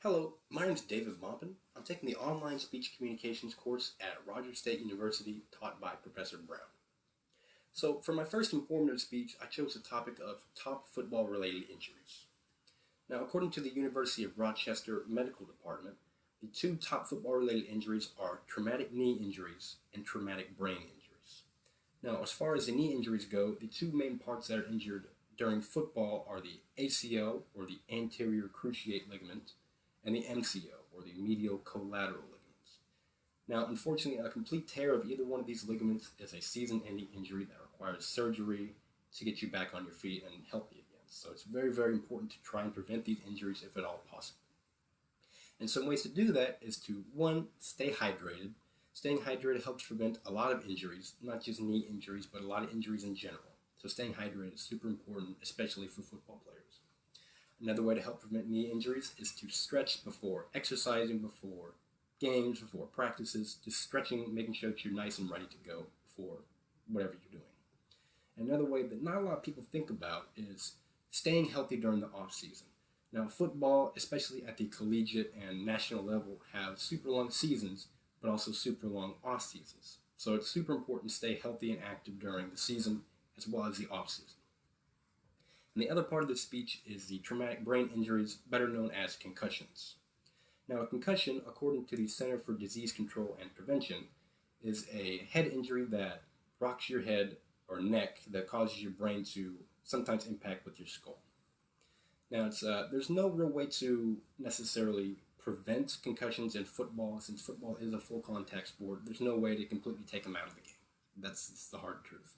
Hello, my name is David Maupin. I'm taking the online speech communications course at Rogers State University taught by Professor Brown. So for my first informative speech, I chose the topic of top football-related injuries. Now, according to the University of Rochester Medical Department, the two top football-related injuries are traumatic knee injuries and traumatic brain injuries. Now, as far as the knee injuries go, the two main parts that are injured during football are the ACL, or the anterior cruciate ligament, and the MCO, or the medial collateral ligaments. Now, unfortunately, a complete tear of either one of these ligaments is a season-ending injury that requires surgery to get you back on your feet and healthy again. So it's very, very important to try and prevent these injuries if at all possible. And some ways to do that is to, one, stay hydrated. Staying hydrated helps prevent a lot of injuries, not just knee injuries, but a lot of injuries in general. So staying hydrated is super important, especially for football players. Another way to help prevent knee injuries is to stretch before exercising, before games, before practices, just stretching, making sure that you're nice and ready to go for whatever you're doing. Another way that not a lot of people think about is staying healthy during the off season. Now, football, especially at the collegiate and national level, have super long seasons, but also super long off seasons. So it's super important to stay healthy and active during the season as well as the off season. And the other part of the speech is the traumatic brain injuries, better known as concussions. Now, a concussion, according to the Center for Disease Control and Prevention, is a head injury that rocks your head or neck that causes your brain to sometimes impact with your skull. Now, there's no real way to necessarily prevent concussions in football, since football is a full contact sport. There's no way to completely take them out of the game. That's the hard truth.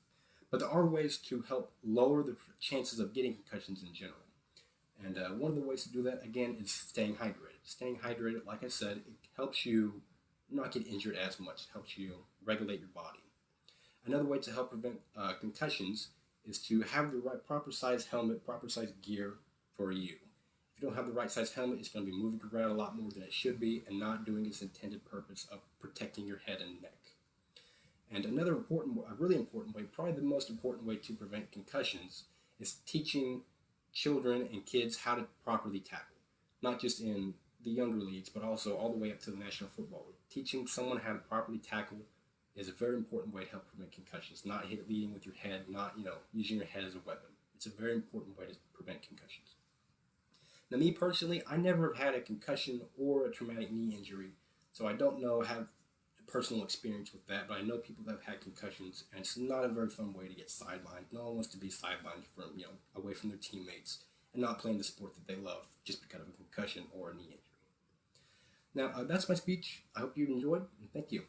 But there are ways to help lower the chances of getting concussions in general. And one of the ways to do that, again, is staying hydrated. Staying hydrated, like I said, it helps you not get injured as much. It helps you regulate your body. Another way to help prevent concussions is to have the right proper size helmet, proper size gear for you. If you don't have the right size helmet, it's going to be moving around a lot more than it should be and not doing its intended purpose of protecting your head and neck. And another a really important way, probably the most important way to prevent concussions, is teaching children and kids how to properly tackle. Not just in the younger leagues, but also all the way up to the National Football League. Teaching someone how to properly tackle is a very important way to help prevent concussions. Not leading with your head, not using your head as a weapon. It's a very important way to prevent concussions. Now, me personally, I never have had a concussion or a traumatic knee injury, so I don't have personal experience with that, but I know people that have had concussions, and it's not a very fun way to get sidelined. No one wants to be sidelined from, away from their teammates and not playing the sport that they love just because of a concussion or a knee injury. Now, that's my speech. I hope you enjoyed, and thank you.